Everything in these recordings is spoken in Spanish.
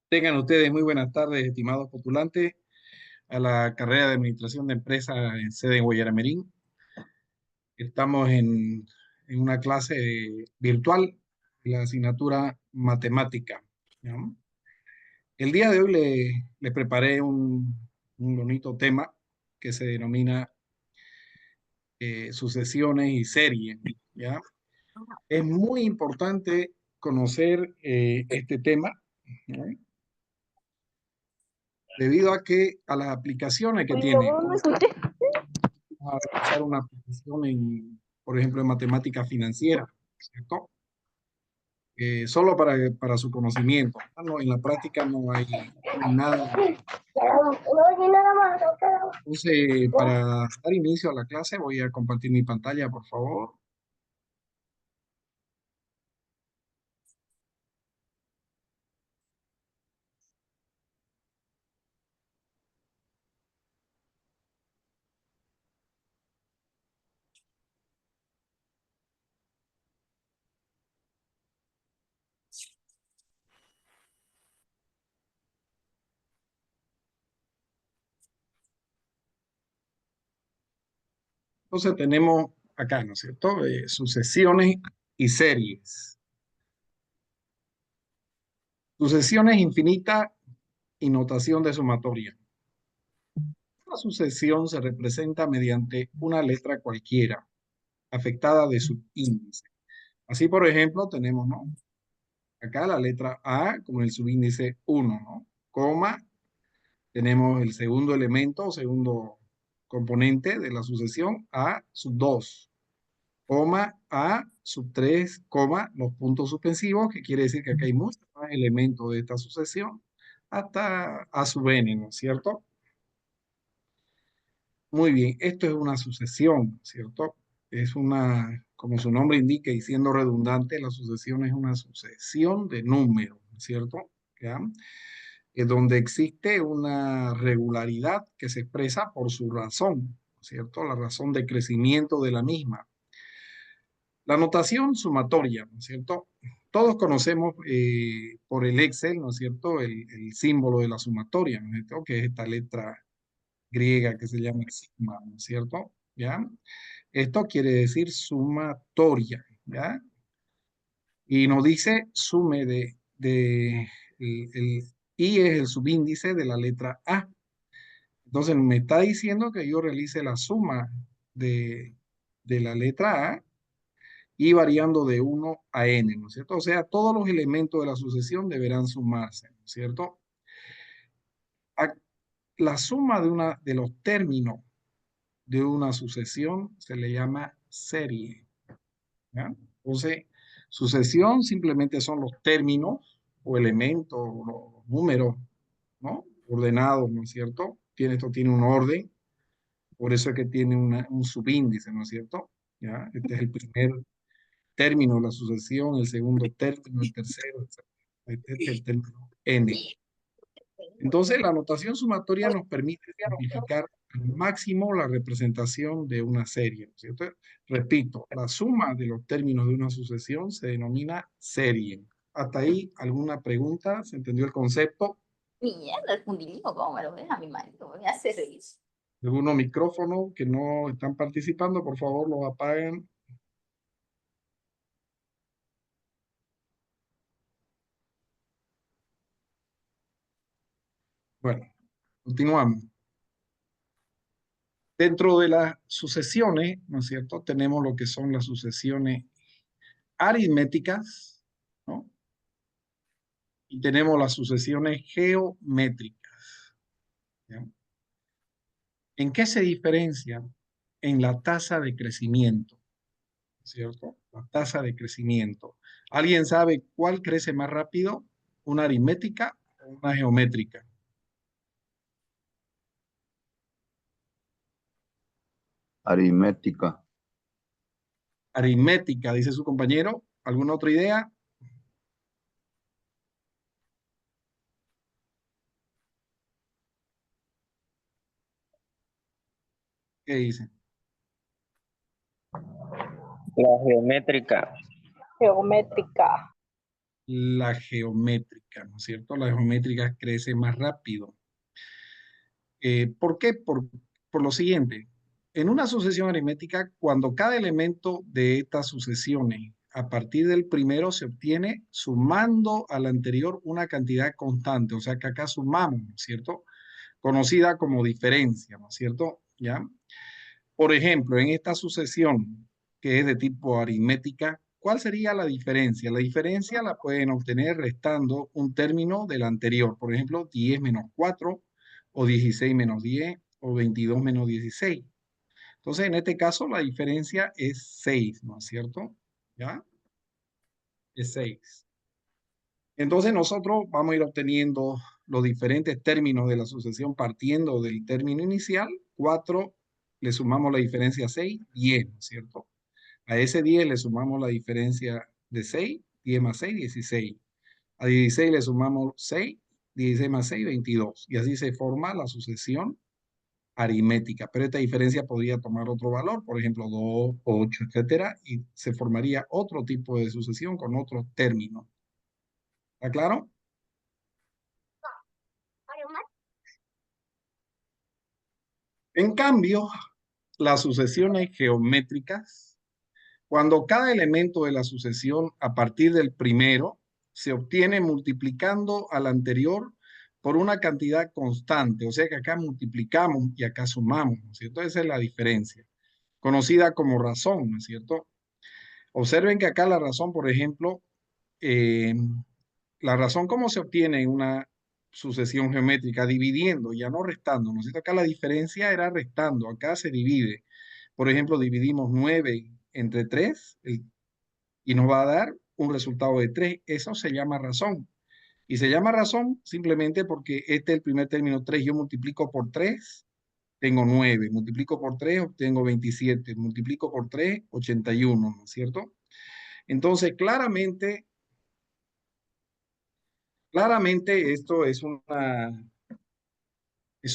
Tengan ustedes muy buenas tardes, estimados postulantes, a la carrera de Administración de Empresas en sede en Guayaramerín. Estamos en una clase virtual, la asignatura Matemática, ¿no? El día de hoy le preparé un bonito tema que se denomina sucesiones y series, ¿ya? Es muy importante conocer este tema, ¿no? Debido a que a las aplicaciones que tiene. Vamos a realizar una aplicación por ejemplo, en matemática financiera, ¿cierto? Solo para su conocimiento. No, en la práctica no hay nada. Entonces, para dar inicio a la clase, voy a compartir mi pantalla, por favor. Entonces, tenemos acá, ¿no es cierto? Sucesiones y series. Sucesiones infinitas y notación de sumatoria. Una sucesión se representa mediante una letra cualquiera, afectada de su índice. Así, por ejemplo, tenemos, ¿no? Acá la letra A con el subíndice 1, ¿no? Coma, tenemos el segundo elemento, segundo componente de la sucesión, A sub 2, coma, A sub 3, coma, los puntos suspensivos, que quiere decir que acá hay muchos más elementos de esta sucesión, hasta A sub n, ¿no es cierto? Muy bien, esto es una sucesión, ¿cierto? Es una, como su nombre indica y siendo redundante, la sucesión es una sucesión de números, ¿cierto? ¿Ya? Es donde existe una regularidad que se expresa por su razón, ¿cierto? La razón de crecimiento de la misma. La notación sumatoria, ¿no es cierto? Todos conocemos por el Excel, ¿no es cierto? El símbolo de la sumatoria, ¿no es cierto? Que es esta letra griega que se llama sigma, ¿no es cierto? ¿Ya? Esto quiere decir sumatoria, ¿ya? Y nos dice sume el I es el subíndice de la letra A. Entonces me está diciendo que yo realice la suma de la letra A y variando de 1 a n, ¿no es cierto? O sea, todos los elementos de la sucesión deberán sumarse, ¿no es cierto? La suma de los términos de una sucesión se le llama serie, ¿ya? Entonces, sucesión simplemente son los términos o elementos, los números, ¿no? Ordenados, ¿no es cierto? Esto tiene un orden, por eso es que tiene un subíndice, ¿no es cierto? ¿Ya? Este es el primer término de la sucesión, el segundo término, el tercero, etc. Este es el término n. Entonces, la notación sumatoria nos permite simplificar al máximo la representación de una serie, ¿no es cierto? Repito, la suma de los términos de una sucesión se denomina serie. ¿Hasta ahí alguna pregunta? ¿Se entendió el concepto? Mierda, el fundilismo, ¿cómo me lo ves a mi marido? Me hace reír. Algunos micrófonos que no están participando, por favor, los apaguen. Bueno, continuamos. Dentro de las sucesiones, ¿no es cierto? Tenemos lo que son las sucesiones aritméticas, ¿no? Y tenemos las sucesiones geométricas, ¿ya? ¿En qué se diferencian? En la tasa de crecimiento, ¿cierto? La tasa de crecimiento. ¿Alguien sabe cuál crece más rápido? ¿Una aritmética o una geométrica? Aritmética. Aritmética, dice su compañero. ¿Alguna otra idea? ¿Qué dice? La geométrica. Geométrica. la geométrica, ¿no es cierto? La geométrica crece más rápido. ¿Por qué? Por lo siguiente. En una sucesión aritmética, cuando cada elemento de estas sucesiones a partir del primero se obtiene sumando al anterior una cantidad constante, o sea que acá sumamos, ¿no es cierto? Conocida como diferencia, ¿no es cierto? ¿Ya? Por ejemplo, en esta sucesión que es de tipo aritmética, ¿cuál sería la diferencia? La diferencia la pueden obtener restando un término del anterior. Por ejemplo, 10 menos 4 o 16 menos 10 o 22 menos 16. Entonces, en este caso, la diferencia es 6, ¿no es cierto? ¿Ya? Es 6. Entonces, nosotros vamos a ir obteniendo los diferentes términos de la sucesión partiendo del término inicial. 4 le sumamos la diferencia 6, 10, ¿no es cierto? A ese 10 le sumamos la diferencia de 6, 10 más 6, 16. A 16 le sumamos 6, 16 más 6, 22. Y así se forma la sucesión aritmética. Pero esta diferencia podría tomar otro valor, por ejemplo, 2, 8, etcétera, y se formaría otro tipo de sucesión con otros términos. ¿Está claro? En cambio, las sucesiones geométricas, cuando cada elemento de la sucesión a partir del primero se obtiene multiplicando al anterior por una cantidad constante, o sea que acá multiplicamos y acá sumamos, ¿no es cierto? Esa es la diferencia, conocida como razón, ¿no es cierto? Observen que acá la razón, por ejemplo, eh, la razón cómo se obtiene en una sucesión geométrica, dividiendo, ya no restando, ¿no es cierto? Acá la diferencia era restando, acá se divide. Por ejemplo, dividimos 9 entre 3 y nos va a dar un resultado de 3. Eso se llama razón. Y se llama razón simplemente porque este es el primer término 3. Yo multiplico por 3, tengo 9. Multiplico por 3, obtengo 27. Multiplico por 3, 81, ¿no es cierto? Entonces, claramente esto es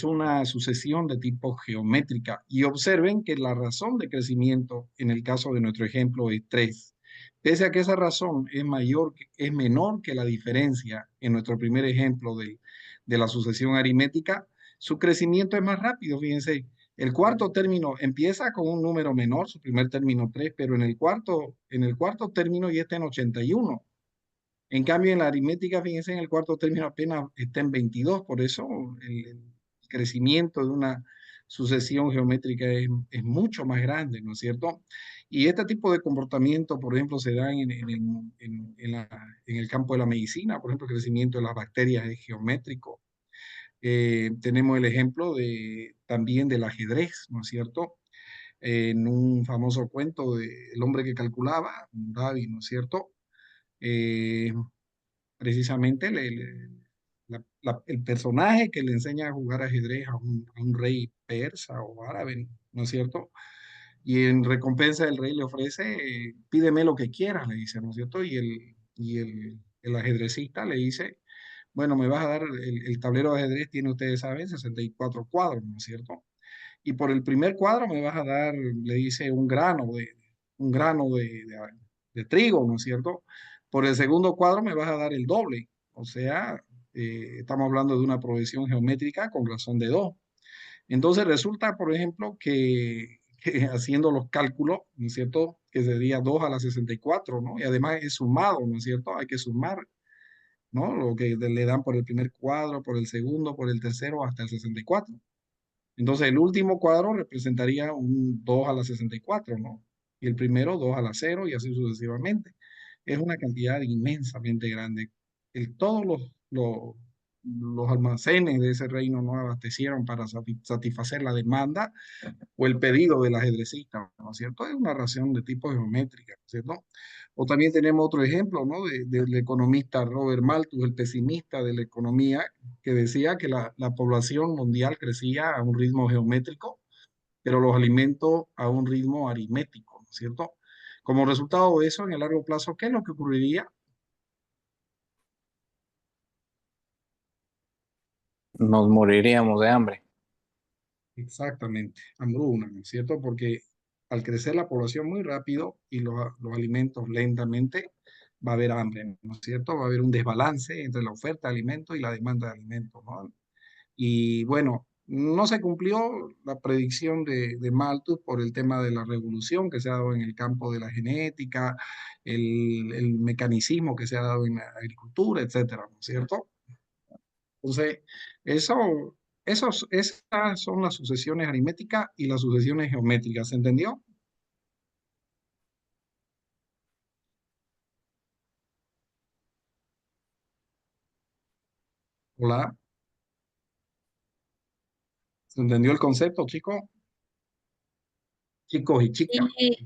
una sucesión de tipo geométrica. Y observen que la razón de crecimiento en el caso de nuestro ejemplo es 3. Pese a que esa razón es menor que la diferencia en nuestro primer ejemplo de la sucesión aritmética, su crecimiento es más rápido. Fíjense, el cuarto término empieza con un número menor, su primer término 3, pero en el cuarto término ya está en 81. En cambio, en la aritmética, fíjense, en el cuarto término apenas está en 22, por eso el crecimiento de una sucesión geométrica es mucho más grande, ¿no es cierto? Y este tipo de comportamiento, por ejemplo, se da en el campo de la medicina, por ejemplo, el crecimiento de las bacterias es geométrico. Tenemos el ejemplo también del ajedrez, ¿no es cierto? En un famoso cuento del hombre que calculaba, David, ¿no es cierto? Eh, precisamente el personaje que le enseña a jugar ajedrez a un rey persa o árabe, ¿no es cierto? Y en recompensa el rey le ofrece, pídeme lo que quieras, le dice, ¿no es cierto? El ajedrecista le dice, bueno, me vas a dar el tablero de ajedrez, tiene ustedes saben, 64 cuadros, ¿no es cierto? Y por el primer cuadro me vas a dar, le dice, un grano de trigo, ¿no es cierto? Por el segundo cuadro me vas a dar el doble. O sea, estamos hablando de una progresión geométrica con razón de 2. Entonces resulta, por ejemplo, que haciendo los cálculos, ¿no es cierto? Que sería 2 a la 64, ¿no? Y además es sumado, ¿no es cierto? Hay que sumar, ¿no? Lo que le dan por el primer cuadro, por el segundo, por el tercero, hasta el 64. Entonces, el último cuadro representaría un 2 a la 64, ¿no? Y el primero 2 a la 0 y así sucesivamente. Es una cantidad inmensamente grande. Todos los almacenes de ese reino no abastecieron para satisfacer la demanda o el pedido del ajedrecista, ¿no es cierto? Es una ración de tipo geométrica, ¿no es cierto? O también tenemos otro ejemplo, ¿no? Del economista Robert Malthus, el pesimista de la economía, que decía que la población mundial crecía a un ritmo geométrico, pero los alimentos a un ritmo aritmético, ¿no es cierto? Como resultado de eso, en el largo plazo, ¿qué es lo que ocurriría? Nos moriríamos de hambre. Exactamente, hambruna, ¿no es cierto? Porque al crecer la población muy rápido y los alimentos lentamente, va a haber hambre, ¿no es cierto? Va a haber un desbalance entre la oferta de alimentos y la demanda de alimentos, ¿no? Y bueno, no se cumplió la predicción de Malthus por el tema de la revolución que se ha dado en el campo de la genética, el mecanicismo que se ha dado en la agricultura, etcétera, ¿no es cierto? Entonces, esas son las sucesiones aritméticas y las sucesiones geométricas, ¿se entendió? Hola, ¿se entendió el concepto, chicos? Chicos y chicas. Sí,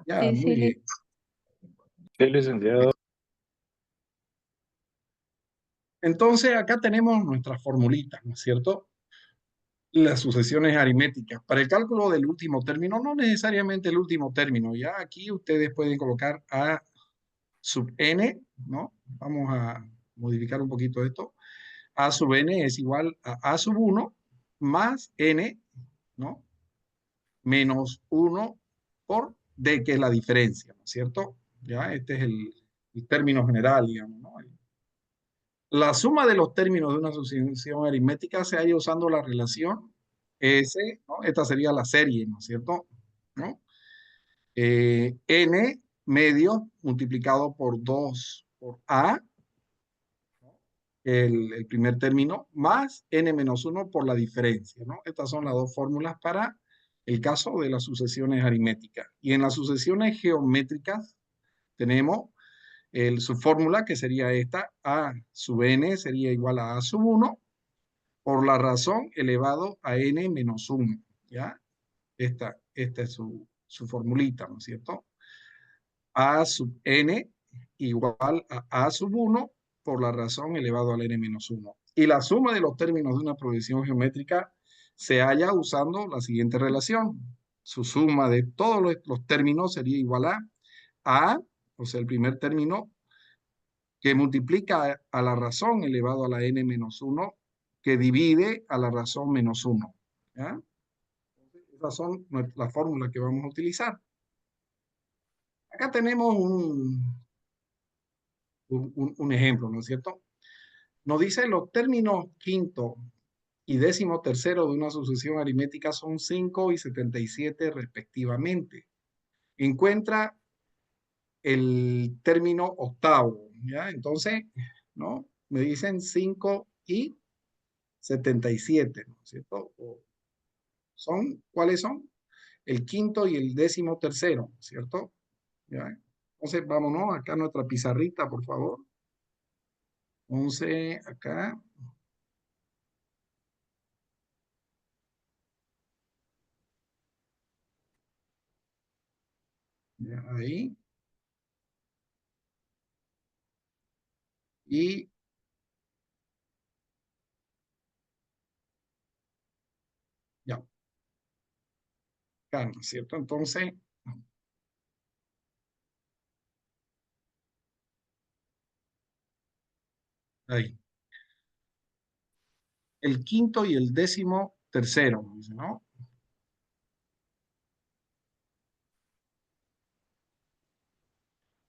Ya, sí, muy sí, bien. Sí, licenciado. Entonces, acá tenemos nuestras formulitas, ¿no es cierto? Las sucesiones aritméticas. Para el cálculo del último término, no necesariamente el último término, ya aquí ustedes pueden colocar a sub n, ¿no? Vamos a modificar un poquito esto. A sub n es igual a sub 1 más n, ¿no? Menos 1 por d, que es la diferencia, ¿no es cierto? Ya, este es el término general, digamos, ¿no? La suma de los términos de una sucesión aritmética se halla usando la relación S, ¿no? Esta sería la serie, ¿no es cierto? ¿No? N medio multiplicado por 2 por A, el primer término, más N menos 1 por la diferencia, ¿no? Estas son las dos fórmulas para el caso de las sucesiones aritméticas. Y en las sucesiones geométricas tenemos su fórmula, que sería esta: A sub n sería igual a sub 1 por la razón elevado a n menos 1, ¿ya? Esta es su formulita, ¿no es cierto? A sub n igual a sub 1 por la razón elevado al n menos 1. Y la suma de los términos de una progresión geométrica se halla usando la siguiente relación. Su suma de todos los términos sería igual a, o sea, el primer término, que multiplica a la razón elevado a la n menos 1, que divide a la razón menos 1. ¿Ya? Esas son las fórmulas que vamos a utilizar. Acá tenemos un ejemplo, ¿no es cierto? Nos dice los términos quinto y décimo tercero de una sucesión aritmética son 5 y 77 respectivamente. Encuentra el término octavo, ¿ya? Entonces, ¿no? Me dicen 5 y 77, ¿no es cierto? ¿Cuáles son? El quinto y el décimo tercero, ¿no es cierto? ¿Ya? Entonces, vámonos acá a nuestra pizarrita, por favor. Entonces, acá, ya, ahí, y ya, acá, ¿no es cierto? Entonces, ahí. El quinto y el décimo tercero, ¿no?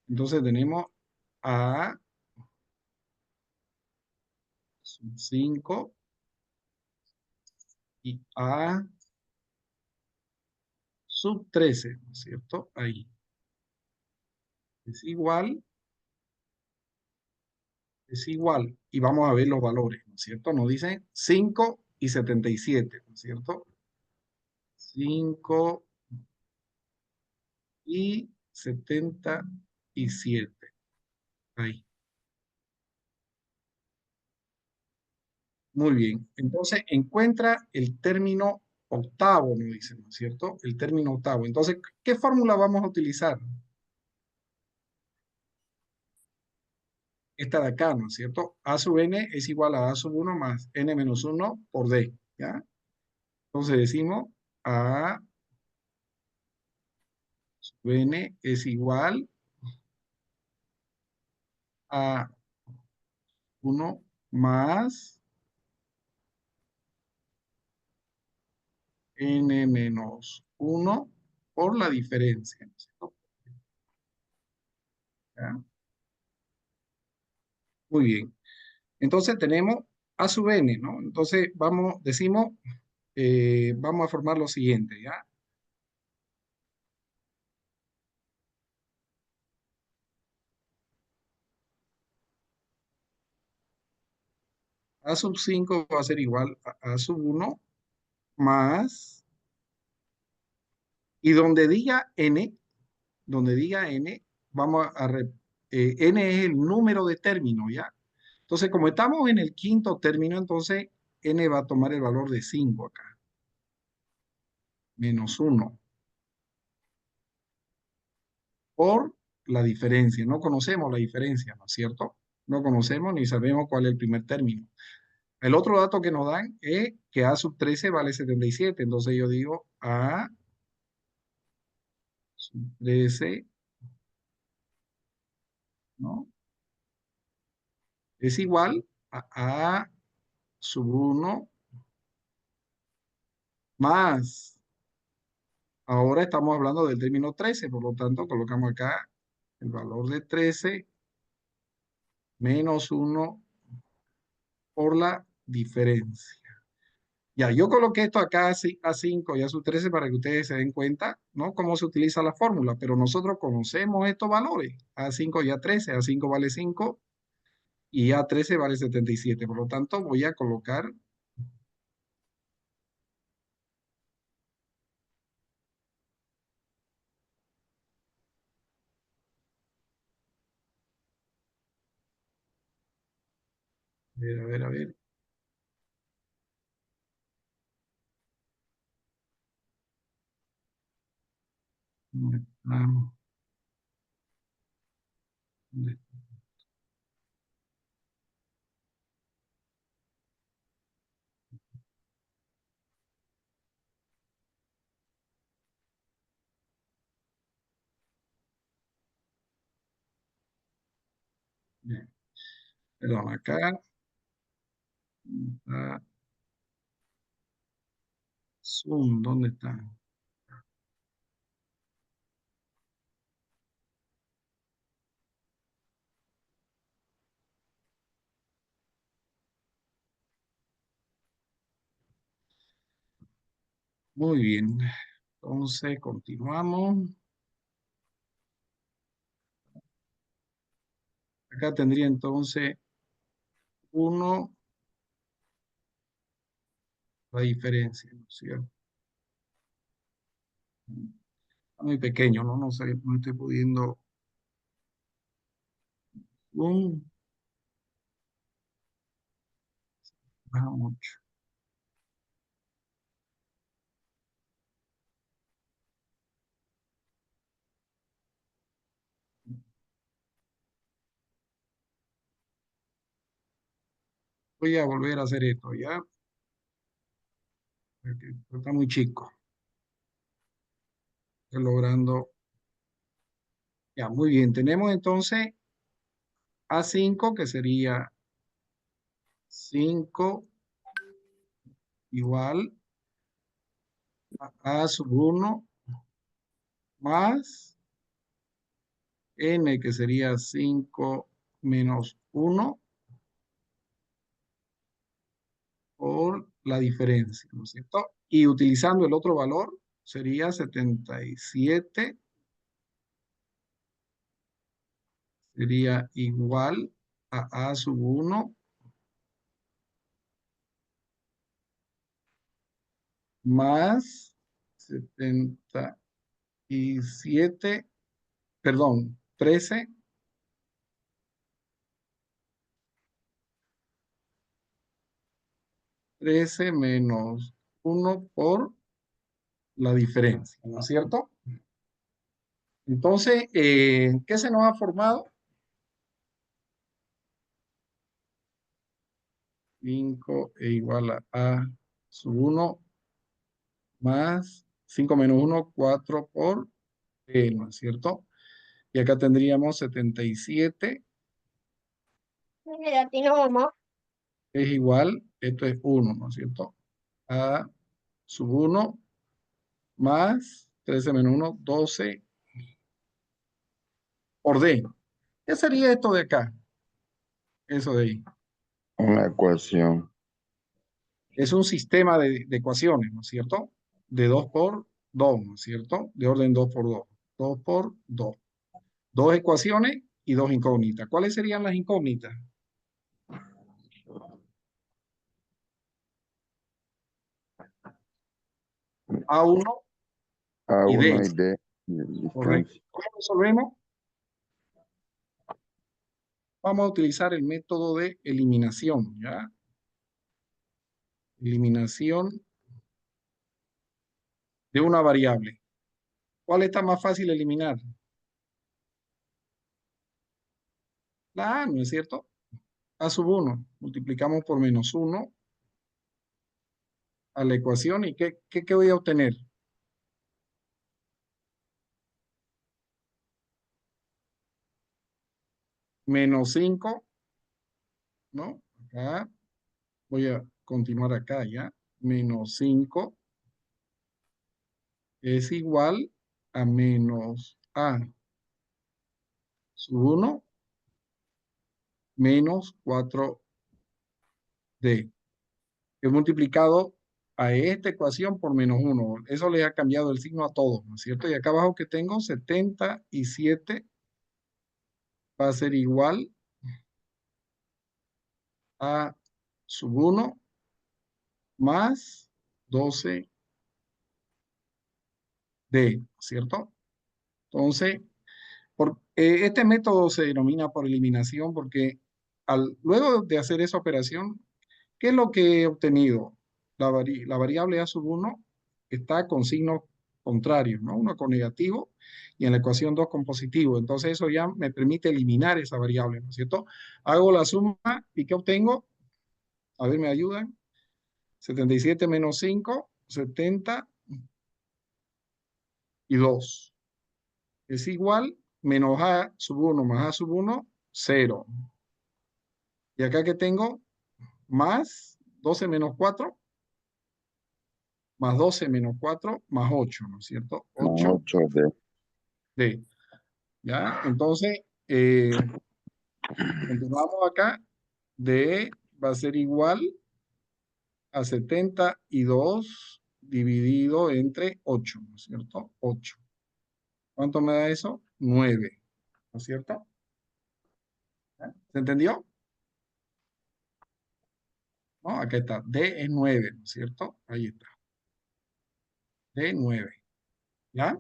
Entonces tenemos a sub 5 y a sub 13, ¿no es cierto? Ahí. Es igual, es igual. Y vamos a ver los valores, ¿no es cierto? Nos dicen 5 y 77, ¿no es cierto? 5 y 77. Ahí. Muy bien. Entonces, encuentra el término octavo, me dicen, ¿no es cierto? El término octavo. Entonces, ¿qué fórmula vamos a utilizar? Esta de acá, ¿no es cierto? A sub n es igual a sub 1 más n menos 1 por d, ¿ya? Entonces decimos a sub n es igual a 1 más n menos 1 por la diferencia, ¿no es cierto? ¿Ya? Muy bien. Entonces tenemos A sub n, ¿no? Entonces vamos a formar lo siguiente, ¿ya? A sub 5 va a ser igual a A sub 1 más, y donde diga n, n es el número de términos, ¿ya? Entonces, como estamos en el quinto término, entonces n va a tomar el valor de 5 acá, menos 1, por la diferencia. No conocemos la diferencia, ¿no es cierto? No conocemos ni sabemos cuál es el primer término. El otro dato que nos dan es que A sub 13 vale 77. Entonces yo digo A sub 13, ¿no? Es igual a A sub 1 más. Ahora estamos hablando del término 13, por lo tanto colocamos acá el valor de 13 menos 1 por la diferencia. Ya, yo coloqué esto acá a 5 y a sub 13 para que ustedes se den cuenta, ¿no? Cómo se utiliza la fórmula, pero nosotros conocemos estos valores, a 5 y a 13, a 5 vale 5 y a 13 vale 77. Por lo tanto, voy a colocar, a ver, ¿dónde está? ¿Dónde está? Bien, perdón, acá está Zoom, ¿dónde está? Muy bien, entonces continuamos. Acá tendría entonces 1 la diferencia, ¿no es cierto? Está muy pequeño, ¿no? No sé, no estoy pudiendo. Un, baja mucho. Voy a volver a hacer esto, ¿ya? Porque está muy chico. Estoy logrando. Ya, muy bien. Tenemos entonces A5, que sería 5 igual a A sub 1 más n, que sería 5 menos 1 por la diferencia, ¿no es cierto? Y utilizando el otro valor, sería 77, sería igual a A sub 1 más 77, perdón, 13 menos 1 por la diferencia, ¿no es cierto? Entonces, ¿qué se nos ha formado? 5 e igual a sub 1 más 5 menos 1, 4 por ¿no es cierto? Y acá tendríamos 77 Mira, tiene mamá. es igual, esto es 1, ¿no es cierto? A sub 1 más 13 menos 1, 12 por D. ¿Qué sería esto de acá? Eso de ahí. Una ecuación. Es un sistema de ecuaciones, ¿no es cierto? De 2 por 2, ¿no es cierto? De orden 2 por 2. 2 por 2. Dos ecuaciones y dos incógnitas. ¿Cuáles serían las incógnitas? A1 y D. A1 y D. Y ¿Correcto? distancia. ¿Cómo resolvemos? Vamos a utilizar el método de eliminación, ¿ya? Eliminación de una variable. ¿Cuál está más fácil eliminar? La A, ¿no es cierto? A sub 1. Multiplicamos por menos 1 a la ecuación. ¿Y qué voy a obtener? Menos 5, ¿no? Acá. Voy a continuar acá, ¿ya? Menos 5 es igual a menos A sub 1 menos 4D. He multiplicado a esta ecuación por menos 1. Eso le ha cambiado el signo a todo, ¿no es cierto? Y acá abajo que tengo 77 va a ser igual a sub 1 más 12D, ¿cierto? Entonces, este método se denomina por eliminación porque luego de hacer esa operación, ¿qué es lo que he obtenido? La variable a sub 1 está con signos contrarios, ¿no? Uno con negativo y en la ecuación 2 con positivo. Entonces eso ya me permite eliminar esa variable, ¿no es cierto? Hago la suma y ¿qué obtengo? A ver, ¿me ayudan? 77 menos 5, 72. Es igual menos a sub 1 más a sub 1, 0. Y acá que tengo más 12 menos 4, más 12 menos 4, más 8, ¿no es cierto? Más 8 8D. D. ¿Ya? Entonces, continuamos acá. D va a ser igual a 72 dividido entre 8, ¿no es cierto? 8. ¿Cuánto me da eso? 9, ¿no es cierto? ¿Se entendió? ¿No? Acá está. D es 9, ¿no es cierto? Ahí está. D 9. ¿Ya?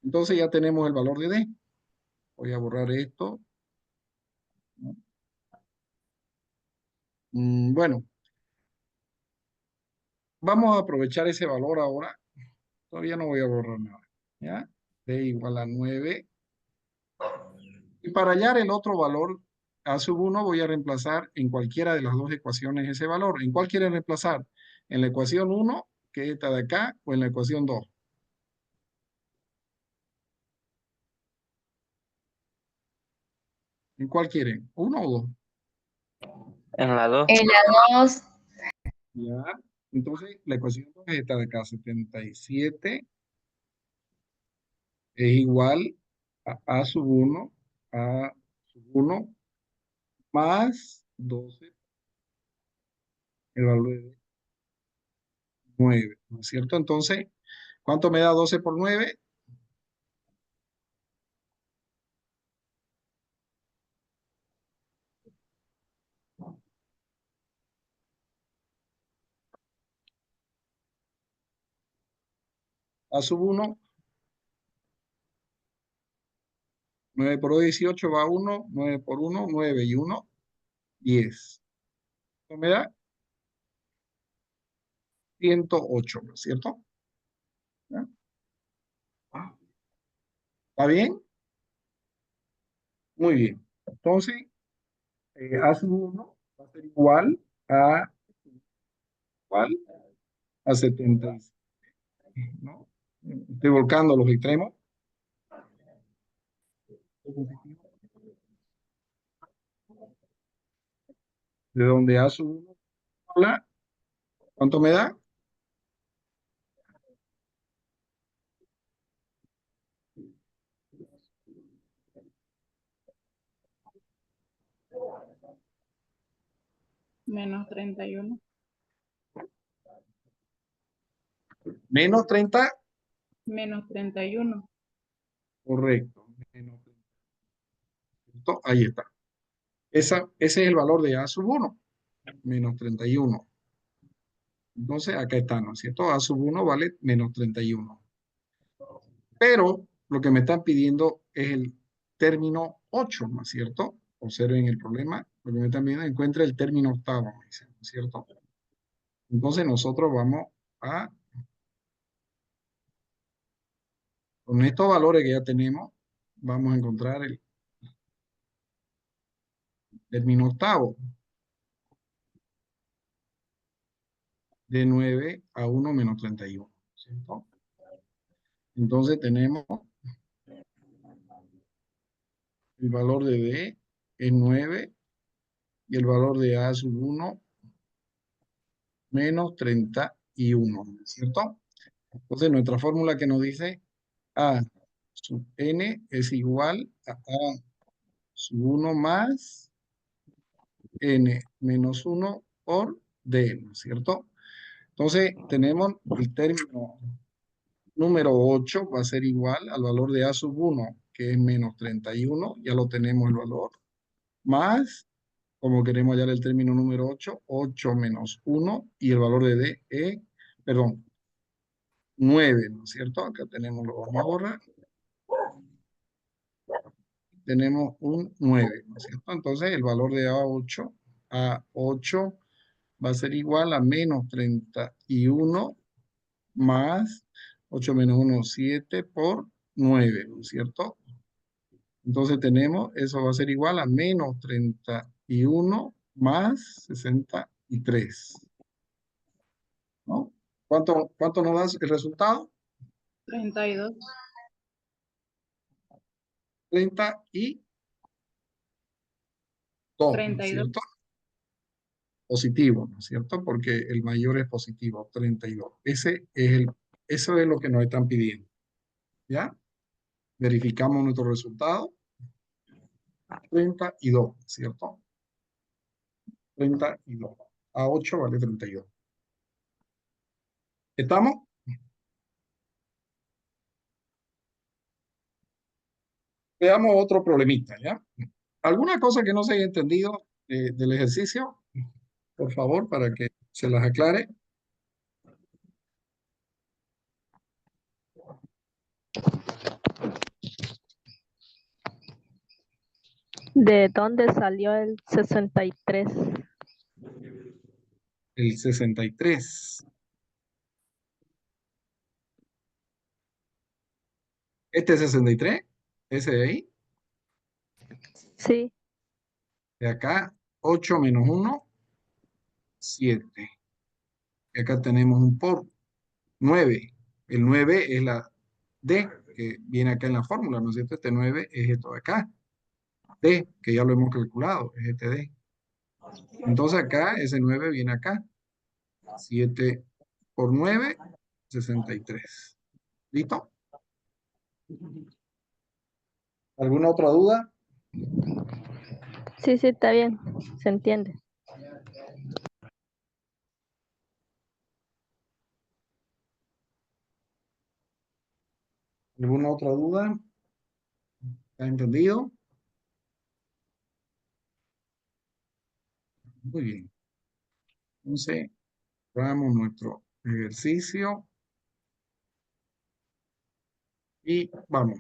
Entonces ya tenemos el valor de D. Voy a borrar esto. Bueno, vamos a aprovechar ese valor ahora. Todavía no voy a borrar nada. ¿Ya? D igual a 9. Y para hallar el otro valor, A sub 1, voy a reemplazar en cualquiera de las dos ecuaciones ese valor. ¿En cuál quieren reemplazar? ¿En la ecuación 1, que es esta de acá, o en la ecuación 2? ¿En cuál quieren? ¿Uno o dos? En la 2. En la 2. ¿Ya? Entonces, la ecuación 2 es esta de acá, 77 es igual a sub 1, a sub 1 más 12, el valor de 9, ¿no es cierto? Entonces, ¿cuánto me da 12 por 9? A sub 1, 9 por 2, 18 va 1, 9 por 1, 9 y 1, 10. Esto me da 108, ¿no es cierto? ¿Ya? ¿Está bien? Muy bien. Entonces, A sub 1 va a ser igual a 76, ¿no? Estoy volcando los extremos. De donde A sub 1 habla, ¿cuánto me da? Menos 31. Menos 30, Menos 31. correcto. Menos 30. Ahí está. Ese es el valor de A sub 1, menos 31. Entonces, acá está, ¿no es cierto? A sub 1 vale menos 31. Pero lo que me están pidiendo es el término 8, ¿no es cierto? Observen el problema. Lo que me están pidiendo, encuentra el término octavo, me dicen, ¿no es cierto? Entonces, nosotros vamos a, con estos valores que ya tenemos, vamos a encontrar el término octavo. De 9 a 1 menos 31, ¿cierto? Entonces tenemos el valor de D es 9 y el valor de A sub 1 menos 31, ¿cierto? Entonces nuestra fórmula que nos dice A sub N es igual a A sub 1 más N menos 1 por D, ¿no es cierto? Entonces tenemos el término número 8 va a ser igual al valor de A sub 1, que es menos 31, ya lo tenemos el valor, más, como queremos hallar el término número 8, 8 menos 1, y el valor de D es, perdón, 9, ¿no es cierto? Acá tenemos, lo vamos a borrar. Tenemos un 9, ¿no es cierto? Entonces el valor de A8 va a ser igual a menos 31 más 8 menos 1, 7 por 9, ¿no es cierto? Entonces tenemos, eso va a ser igual a menos 31 más 63. ¿No? ¿Cuánto nos da el resultado? 32. 32, ¿no es 32. cierto? Positivo, ¿no es cierto? Porque el mayor es positivo, 32. Eso es lo que nos están pidiendo. ¿Ya? Verificamos nuestro resultado. 32, ¿cierto? 32. A 8 vale 32. ¿Estamos? Veamos otro problemita, ¿ya? ¿Alguna cosa que no se haya entendido del ejercicio? Por favor, para que se las aclare. ¿De dónde salió el 63? El 63. ¿Este 63? ¿Ese de ahí? Sí, De acá, 8 menos 1, 7. Y acá tenemos un por 9. El 9 es la D, que viene acá en la fórmula, ¿no es cierto? Este 9 es esto de acá. D, que ya lo hemos calculado, es este D. Entonces acá, ese 9 viene acá. 7 por 9, 63. ¿Listo? ¿Alguna otra duda? sí, está bien, se entiende. ¿Alguna otra duda? ¿Está entendido? Muy bien. Entonces, hagamos nuestro ejercicio y vamos.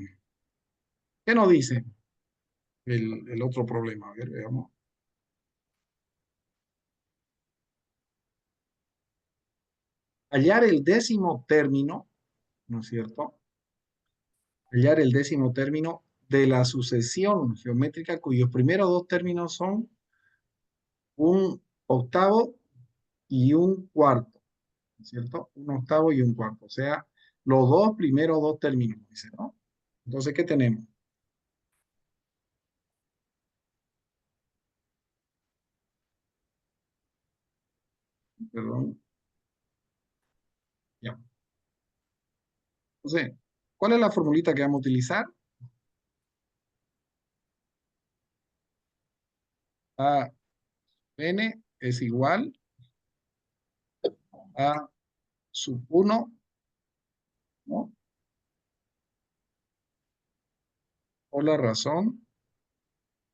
¿Qué nos dice el otro problema? A ver, veamos. Hallar el décimo término, ¿no es cierto? Hallar el décimo término de la sucesión geométrica cuyos primeros dos términos son un octavo y un cuarto, ¿no es cierto? Un octavo y un cuarto. O sea, los dos primeros dos términos, dice, ¿no? Entonces, ¿qué tenemos? Perdón. Ya. Entonces, ¿cuál es la formulita que vamos a utilizar? A n es igual a sub 1, ¿no? Por la razón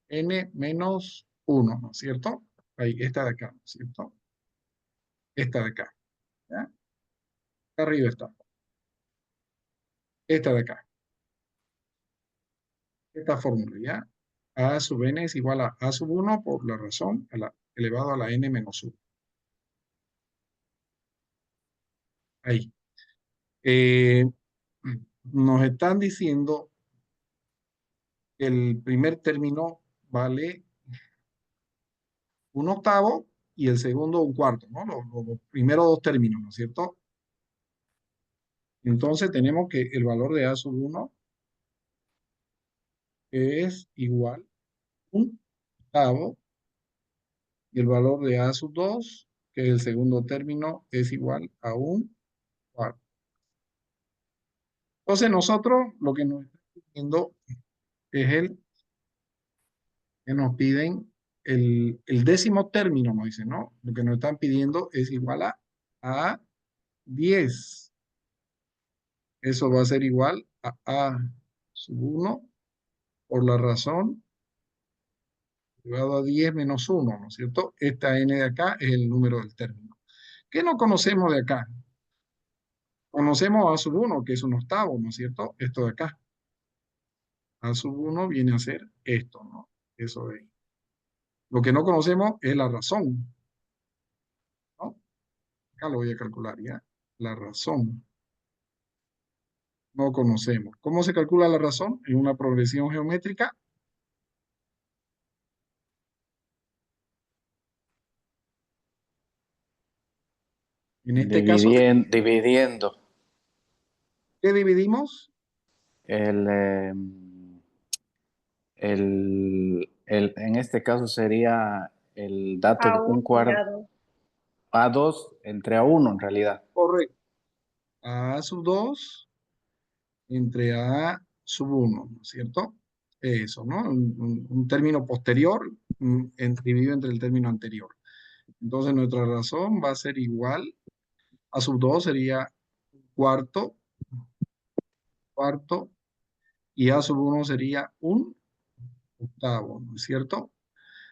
n menos 1, ¿no es cierto? Ahí, esta de acá, ¿no es cierto? Esta de acá, ¿ya? Acá arriba está. Esta de acá. Esta fórmula, ¿ya? A sub n es igual a sub 1 por la razón elevado a la n menos 1. Ahí. Nos están diciendo que el primer término vale 1/8 y el segundo 1/4, ¿no? Los primeros dos términos, ¿no es cierto? Entonces tenemos que el valor de a sub 1 es igual a 1/8 y el valor de a sub 2, que es el segundo término, es igual a 1/4. Entonces nosotros lo que nos está pidiendo es que nos piden el décimo término, nos dicen, ¿no? Lo que nos están pidiendo es igual a 10. Eso va a ser igual a sub 1 por la razón elevado a 10 menos 1, ¿no es cierto? Esta n de acá es el número del término. ¿Qué no conocemos de acá? Conocemos a sub 1, que es 1/8, ¿no es cierto? Esto de acá. A sub 1 viene a ser esto, ¿no? Eso de ahí. Lo que no conocemos es la razón, ¿no? Acá lo voy a calcular ya. La razón. No conocemos. ¿Cómo se calcula la razón? En una progresión geométrica. En este caso, Dividiendo ¿qué dividimos? en este caso sería el dato A un 1 y cuarto, a 2. A2 entre A1 en realidad. Correcto. A sub 2 entre A sub 1, ¿no es cierto? Eso, ¿no? Un término posterior dividido entre el término anterior. Entonces nuestra razón va a ser igual. A sub 2 sería cuarto, y A sub 1 sería 1/8, ¿no es cierto?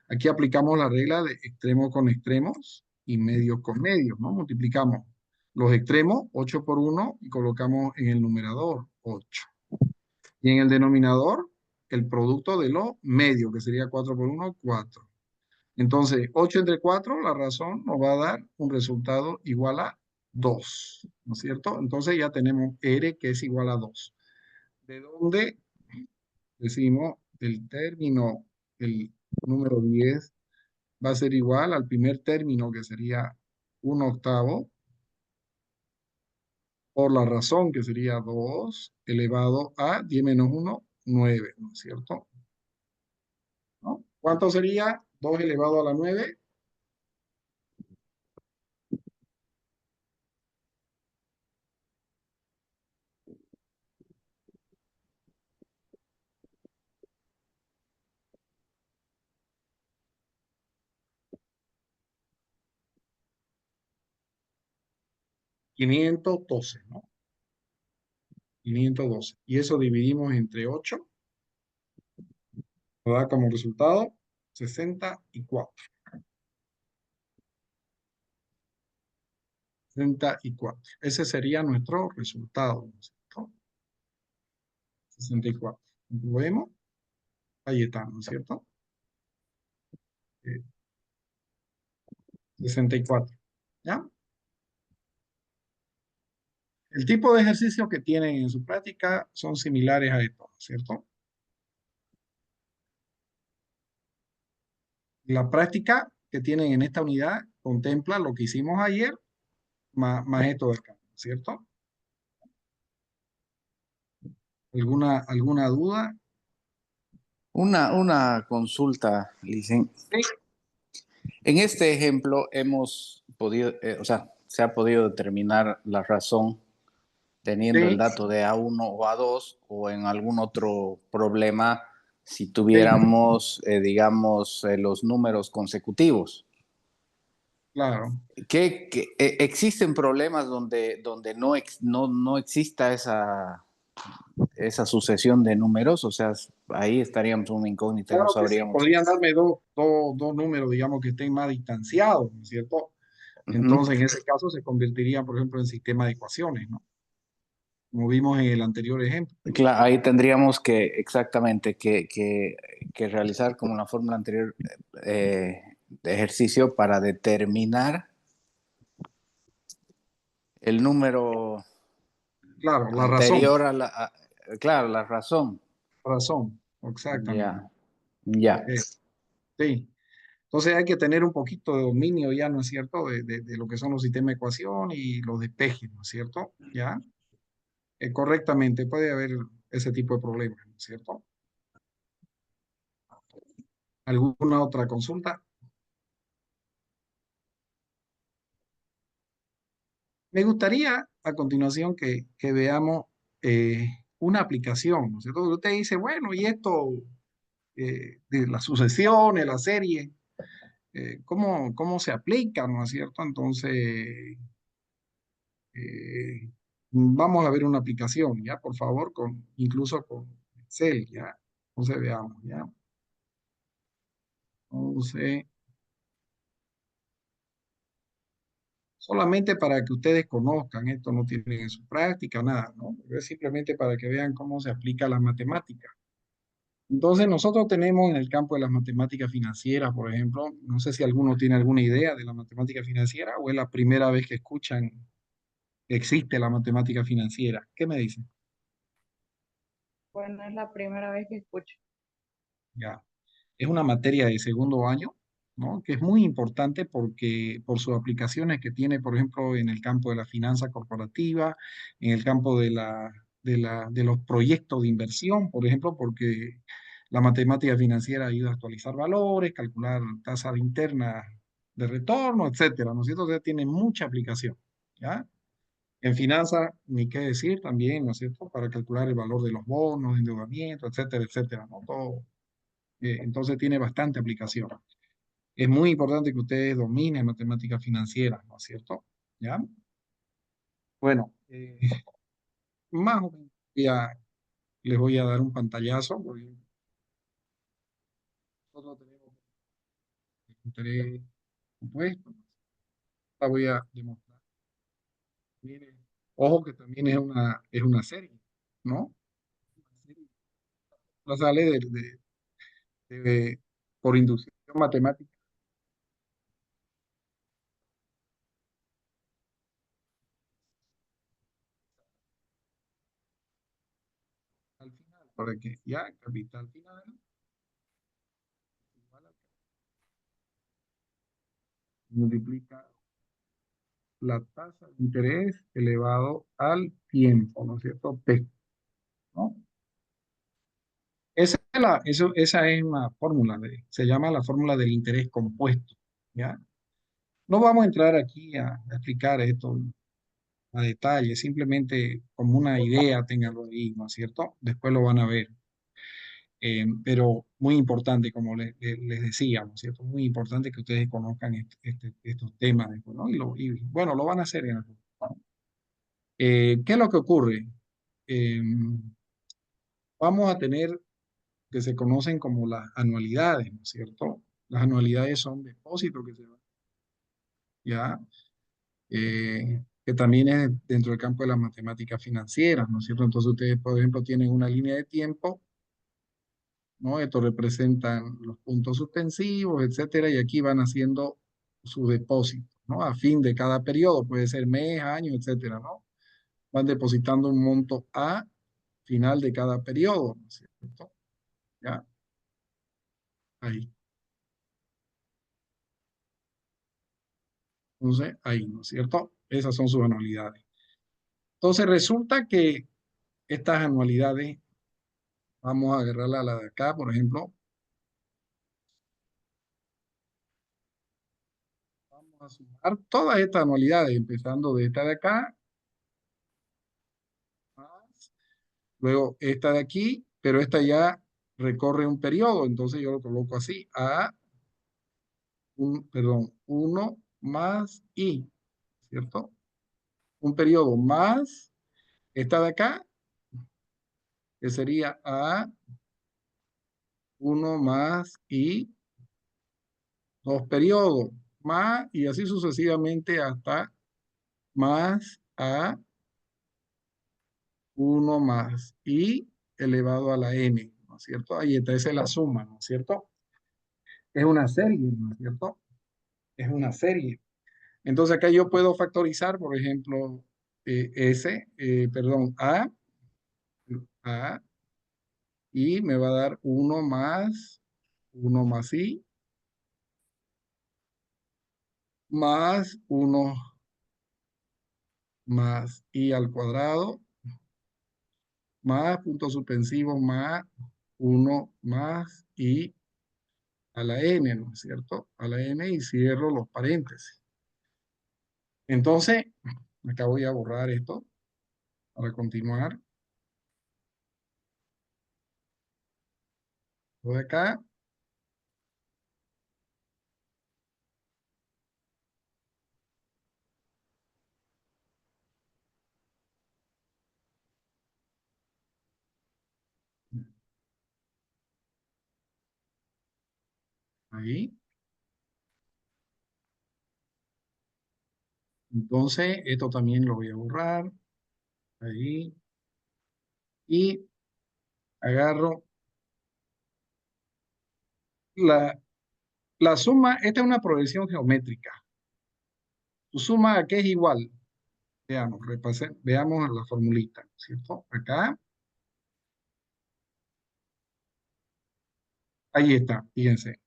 Aquí aplicamos la regla de extremos con extremos y medios con medios, ¿no? Multiplicamos los extremos, 8 por 1, y colocamos en el numerador 8. Y en el denominador, el producto de los medios, que sería 4 por 1, 4. Entonces, 8 entre 4, la razón nos va a dar un resultado igual a 2, ¿no es cierto? Entonces ya tenemos R que es igual a 2. ¿De dónde decimos el término, el número 10, va a ser igual al primer término, que sería 1/8, por la razón, que sería 2, elevado a 10 menos 1, 9, ¿no es cierto? ¿No? ¿Cuánto sería 2 elevado a la 9? 512, ¿no? 512. Y eso dividimos entre 8, nos da como resultado 64. 64. Ese sería nuestro resultado, ¿no es cierto? 64. ¿Lo vemos? Ahí está, ¿no es cierto? 64. ¿Ya? El tipo de ejercicios que tienen en su práctica son similares a estos, ¿no es cierto? La práctica que tienen en esta unidad contempla lo que hicimos ayer más esto de acá, ¿no es cierto? ¿Alguna duda? Una consulta, Licen. Sí, En este ejemplo hemos podido, o sea, se ha podido determinar la razón teniendo el sí, dato de A1 o A2, o en algún otro problema si sí. tuviéramos, digamos, los números consecutivos. claro. Existen problemas donde no exista esa sucesión de números? O sea, ahí estaríamos en una incógnita y no Claro que sí, sabríamos. podrían darme dos números, digamos, que estén más distanciados, ¿no es cierto? Ujú. Entonces, en ese caso se convertiría, por ejemplo, en sistema de ecuaciones, ¿no? Como vimos en el anterior ejemplo. Claro, ahí tendríamos exactamente que realizar como la fórmula anterior de ejercicio para determinar el número Claro, la razón, anterior claro, la razón. razón, exactamente. Ya, ya. Sí. Entonces hay que tener un poquito de dominio ya, ¿no es cierto?, de lo que son los sistemas de ecuación y los despejes, ¿no es cierto? ¿Ya? Correctamente, puede haber ese tipo de problemas, ¿no es cierto? ¿Alguna otra consulta? Me gustaría a continuación que veamos una aplicación, ¿no es cierto? Usted dice, bueno, y esto de las sucesiones, la serie, ¿cómo se aplica, ¿no es cierto? Entonces, vamos a ver una aplicación, ¿ya? Por favor, incluso con Excel, ¿ya? Entonces veamos, ¿ya? Entonces, solamente para que ustedes conozcan, esto no tienen en su práctica, nada, ¿no? Es simplemente para que vean cómo se aplica la matemática. Entonces, nosotros tenemos en el campo de las matemáticas financieras, por ejemplo, no sé si alguno tiene alguna idea de la matemática financiera o es la primera vez que escuchan que existe la matemática financiera. ¿Qué me dicen? Bueno, es la primera vez que escucho. Ya. Es una materia de segundo año, ¿no? Que es muy importante porque por sus aplicaciones que tiene, por ejemplo, en el campo de la finanza corporativa, en el campo de los proyectos de inversión, por ejemplo, porque la matemática financiera ayuda a actualizar valores, calcular tasas internas de retorno, etcétera, ¿no es cierto? O sea, tiene mucha aplicación, ¿ya? En finanzas, ni qué decir también, ¿no es cierto? Para calcular el valor de los bonos, de endeudamiento, etcétera, etcétera, ¿no? Todo, entonces tiene bastante aplicación. Es muy importante que ustedes dominen matemáticas financieras, ¿no es cierto? ¿Ya? Bueno, más o menos ya les voy a dar un pantallazo, porque nosotros tenemos interés compuesto. La voy a demostrar. Miren, ojo que también es una serie, ¿no? No sale de- por inducción matemática al final, para que ya capital final igual a multiplica la tasa de interés elevado al tiempo, ¿no es cierto? P, ¿no? Esa es una fórmula, se llama la fórmula del interés compuesto, ¿ya? No vamos a entrar aquí a explicar esto a detalle, simplemente como una idea, ténganlo ahí, ¿no es cierto? Después lo van a ver. Pero muy importante, como les decía, ¿no es cierto? Muy importante que ustedes conozcan estos temas, ¿no? Y bueno, lo van a hacer en el futuro, ¿no? ¿Qué es lo que ocurre? Eh, Vamos a tener que se conocen como las anualidades, ¿no es cierto? Las anualidades son depósitos que se van, ya, que también es dentro del campo de las matemáticas financieras, ¿no es cierto? Entonces ustedes, por ejemplo, tienen una línea de tiempo, ¿no? Esto representan los puntos suspensivos, etcétera, y aquí van haciendo su depósito, ¿no? A fin de cada periodo, puede ser mes, año, etcétera, ¿no? Van depositando un monto a final de cada periodo, ¿no es cierto? Ya, ahí. Entonces, ahí, ¿no es cierto? Esas son sus anualidades. Entonces, resulta que estas anualidades, vamos a agarrarla a la de acá, por ejemplo, vamos a sumar todas estas anualidades, empezando de esta de acá, más, luego esta de aquí, pero esta ya recorre un periodo, entonces yo lo coloco así, perdón, 1, más I, ¿cierto? Un periodo más esta de acá, que sería A1 más I, 2 periodos, más, y así sucesivamente hasta más A1 más I elevado a la N, ¿no es cierto? Ahí está, esa es la suma, ¿no es cierto? Es una serie, ¿no es cierto? Es una serie. Entonces acá yo puedo factorizar, por ejemplo, A, y me va a dar 1 más I, más 1 más I al cuadrado, más puntos suspensivos, más 1 más I a la N, ¿no es cierto? A la N y cierro los paréntesis. Entonces, acá voy a borrar esto para continuar. Voy acá. Ahí. Entonces, esto también lo voy a borrar. Ahí. Y agarro la suma. Esta es una progresión geométrica. Su suma a qué es igual. Veamos, veamos la formulita, ¿cierto? Acá. Ahí está, fíjense.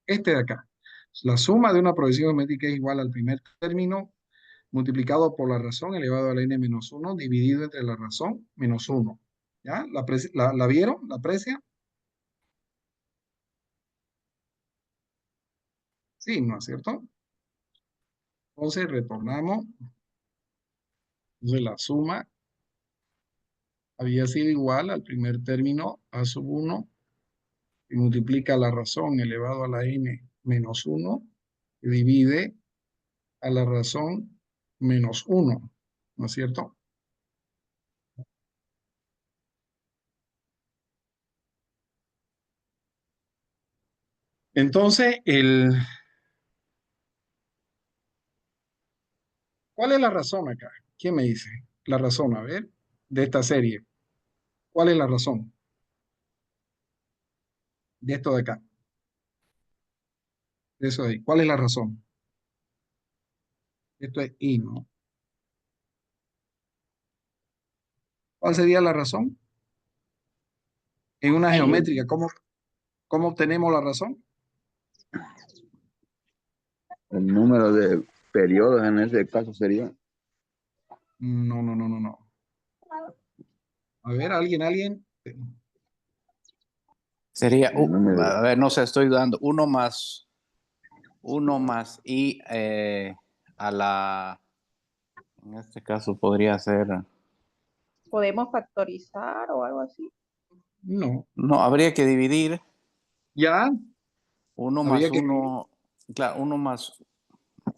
Este de acá. La suma de una progresión geométrica es igual al primer término multiplicado por la razón elevado a la n menos 1 dividido entre la razón menos 1. ¿Ya? ¿La vieron? ¿La aprecian? Sí, ¿no es cierto? Entonces retornamos. Entonces la suma había sido igual al primer término a sub 1 y multiplica la razón elevado a la n menos 1 y divide a la razón menos 1, ¿no es cierto? Entonces, ¿cuál es la razón acá? ¿Quién me dice? La razón, a ver, de esta serie. ¿Cuál es la razón? De esto de acá. De eso de ahí. ¿Cuál es la razón? Esto es I, ¿no? ¿Cuál sería la razón? En una geométrica, ¿cómo obtenemos la razón? El número de periodos en ese caso sería. No, no, no, no, no. A ver, ¿alguien? Sería, El número a ver, no sé, estoy dando 1 más I a la, en este caso podría ser, ¿Podemos factorizar o algo así? No. no, habría que dividir ¿Ya? 1 Habría más que... 1, claro, 1 más,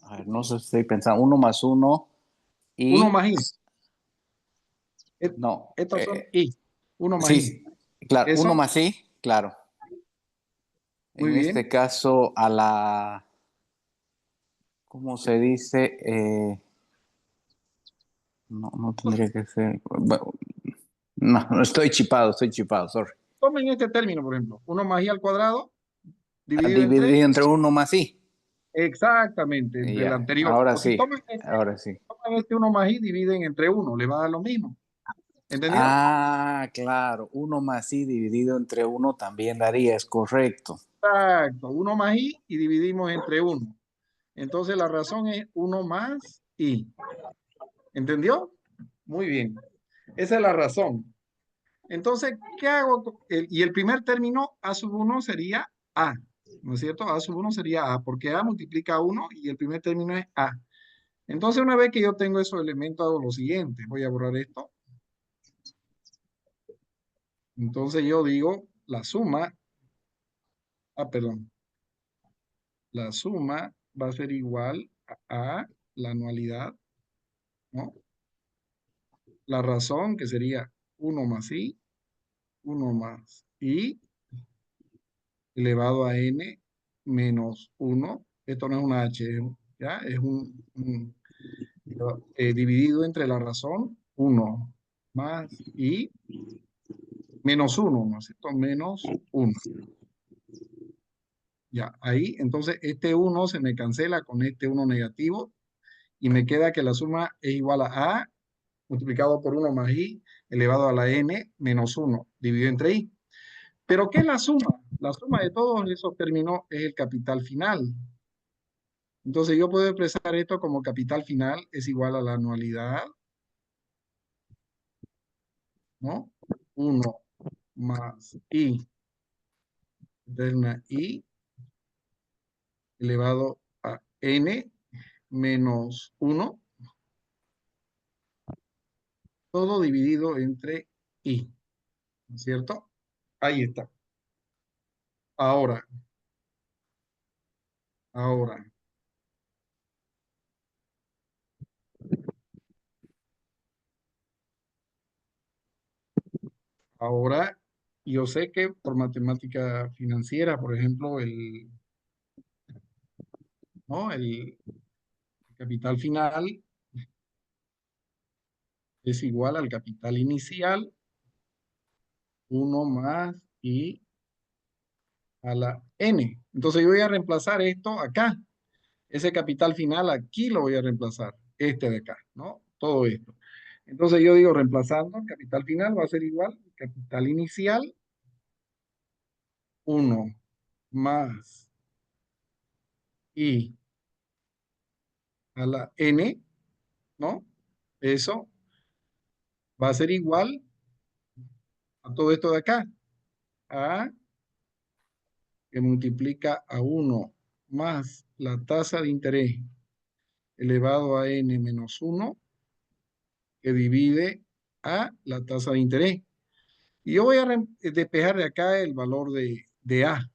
a ver, no sé, estoy pensando, 1 más 1 Uno y, más I. no, Estos son I. Uno más I. sí, claro, 1 ¿Eso? más I, claro. Muy En bien. este caso, a la, ¿cómo se dice? No, no tendría que ser. Bueno, no, estoy chipado, sorry. Tomen este término, por ejemplo. 1 más I al cuadrado dividido entre... Dividir entre 1 más I. Exactamente, entre el Ya, anterior. O si ahora sí. toman este 1 más I, dividen entre 1. Le va a dar lo mismo. ¿Entendieron? Ah, claro, 1 más I dividido entre 1 también daría, es correcto. Exacto. 1 más I y dividimos entre 1. Entonces la razón es 1 más I. ¿Entendió? Muy bien. Esa es la razón. Entonces, ¿qué hago? Y el primer término, A sub 1 sería A. ¿No es cierto? A sub 1 sería A, porque A multiplica 1 y el primer término es A. Entonces, una vez que yo tengo esos elementos, hago lo siguiente. Voy a borrar esto. Entonces, yo digo la suma. Perdón. La suma va a ser igual a la anualidad, ¿no? La razón, que sería 1 más i, 1 más i, elevado a n menos 1. Esto no es una h, ¿ya? Es dividido entre la razón, 1 más i, menos 1, ¿no es cierto? Menos 1. Ya, ahí, entonces este 1 se me cancela con este 1 negativo y me queda que la suma es igual a multiplicado por 1 más i elevado a la n menos 1 dividido entre i. ¿Pero qué es la suma? La suma de todos esos términos es el capital final. Entonces yo puedo expresar esto como capital final es igual a la anualidad, ¿no? 1 más i, terna i, elevado a n menos 1, todo dividido entre i, ¿no es cierto? Ahí está. Ahora, ahora, ahora, yo sé que por matemática financiera, por ejemplo, ¿no? El capital final es igual al capital inicial, 1 más i a la n. Entonces yo voy a reemplazar esto acá. Ese capital final aquí lo voy a reemplazar. Este de acá, ¿no? Todo esto. Entonces yo digo, reemplazando, capital final va a ser igual, capital inicial, 1 más i a la n, ¿no? Eso va a ser igual a todo esto de acá, a que multiplica a 1 más la tasa de interés elevado a n menos 1, que divide a la tasa de interés. Y yo voy a despejar de acá el valor de A.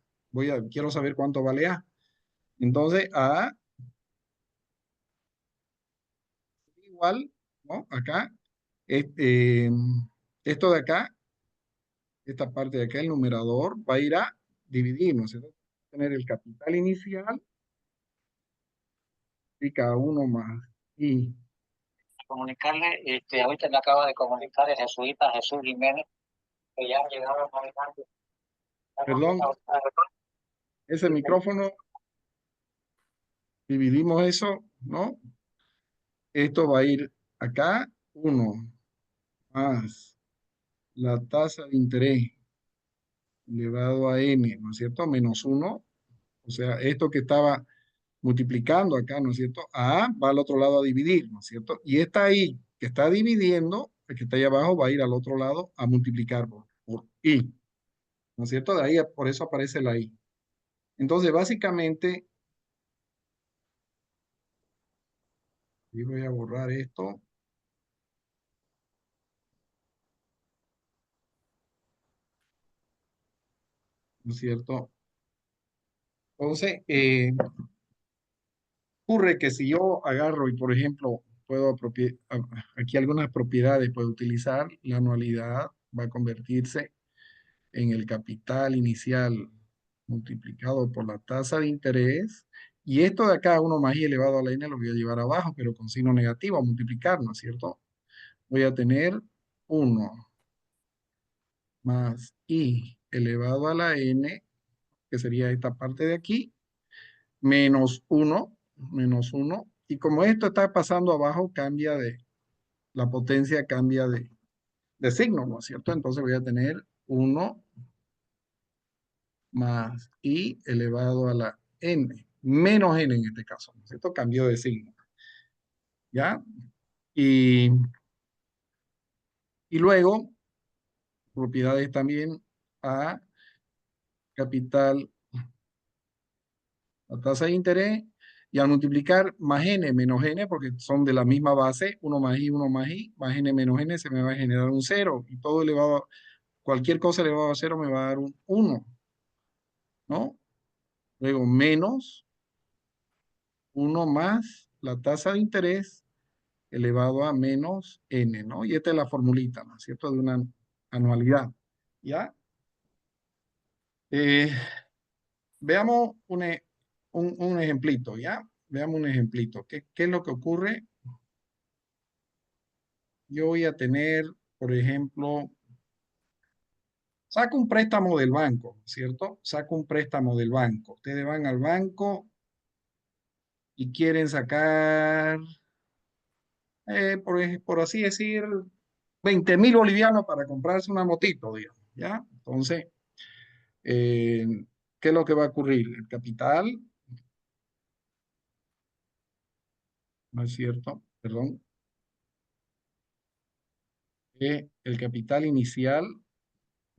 Quiero saber cuánto vale A. Entonces, A igual, ¿no? Acá, este, esto de acá, esta parte de acá, el numerador, va a ir a dividir, ¿no es cierto? Tener el capital inicial, pica 1 más i. Comunicarle, ahorita me acaba de comunicar el jesuita Jesús Jiménez, que ya han llegado a Navidad. Perdón, ese micrófono, dividimos eso, ¿no? Esto va a ir acá, 1 más la tasa de interés elevado a n, ¿no es cierto? Menos 1, o sea, esto que estaba multiplicando acá, ¿no es cierto? A va al otro lado a dividir, ¿no es cierto? Y esta i que está dividiendo, el que está ahí abajo, va a ir al otro lado a multiplicar por i, ¿no es cierto? De ahí, por eso aparece la i. Entonces, básicamente, y voy a borrar esto. ¿No es cierto? Entonces, ocurre que si yo agarro y, por ejemplo, puedo aquí algunas propiedades, puedo utilizar la anualidad, va a convertirse en el capital inicial multiplicado por la tasa de interés. Y esto de acá, 1 más i elevado a la n, lo voy a llevar abajo, pero con signo negativo, a multiplicar, ¿no es cierto? Voy a tener 1 más i elevado a la n, que sería esta parte de aquí, menos 1, y como esto está pasando abajo, la potencia cambia de signo, ¿no es cierto? Entonces voy a tener 1 más i elevado a la n, menos n en este caso, ¿no es cierto? Cambio de signo, ¿ya? Y luego, propiedades también a capital, la tasa de interés, y al multiplicar más n menos n, porque son de la misma base, 1 más i, 1 más n menos n, se me va a generar un 0, y todo elevado, cualquier cosa elevado a 0 me va a dar un 1, ¿no? Luego menos 1 más la tasa de interés elevado a menos n, ¿no? Y esta es la formulita, ¿no es cierto? De una anualidad, ¿ya? Veamos un ejemplito, ¿ya? Veamos un ejemplito. ¿Qué es lo que ocurre? Yo voy a tener, por ejemplo, saco un préstamo del banco, ¿cierto? Saco un préstamo del banco. Ustedes van al banco y quieren sacar, por así decir, 20.000 bolivianos para comprarse una motito, digamos, ¿ya? Entonces, eh, ¿qué es lo que va a ocurrir? El capital, ¿no es cierto? Perdón. El capital inicial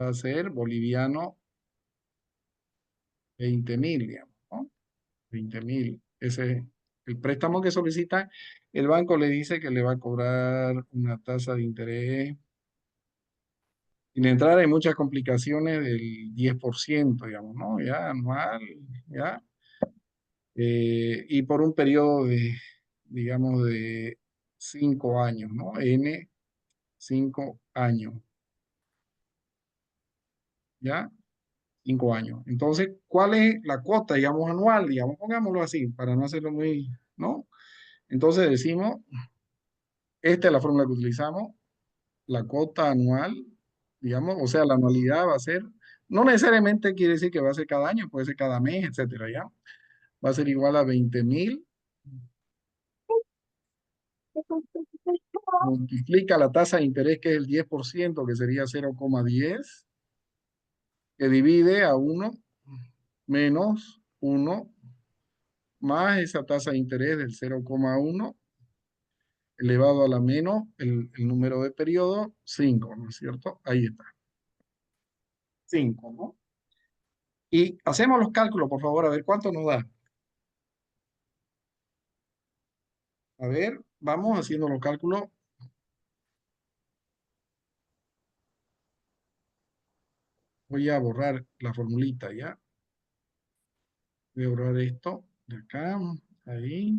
va a ser boliviano 20.000, digamos, ¿no? 20.000. Ese es el préstamo que solicita. El banco le dice que le va a cobrar una tasa de interés, sin entrar en muchas complicaciones, del 10%, digamos, ¿no? Ya anual, ya. Y por un periodo de, digamos, de 5 años, ¿no? N, 5 años, ¿ya? 5 años. Entonces, ¿cuál es la cuota, digamos, anual? Digamos, pongámoslo así, para no hacerlo muy, ¿no? Entonces decimos, esta es la fórmula que utilizamos, la cuota anual, digamos, o sea, la anualidad va a ser, no necesariamente quiere decir que va a ser cada año, puede ser cada mes, etcétera, ¿ya? Va a ser igual a 20.000, multiplica la tasa de interés, que es el 10%, que sería 0,10, que divide a 1 menos 1 más esa tasa de interés del 0,1 elevado a la menos el número de periodo, 5, ¿no es cierto? Ahí está. 5, ¿no? Y hacemos los cálculos, por favor, a ver cuánto nos da. A ver, vamos haciendo los cálculos. Voy a borrar la formulita, ¿ya? Voy a borrar esto de acá, ahí.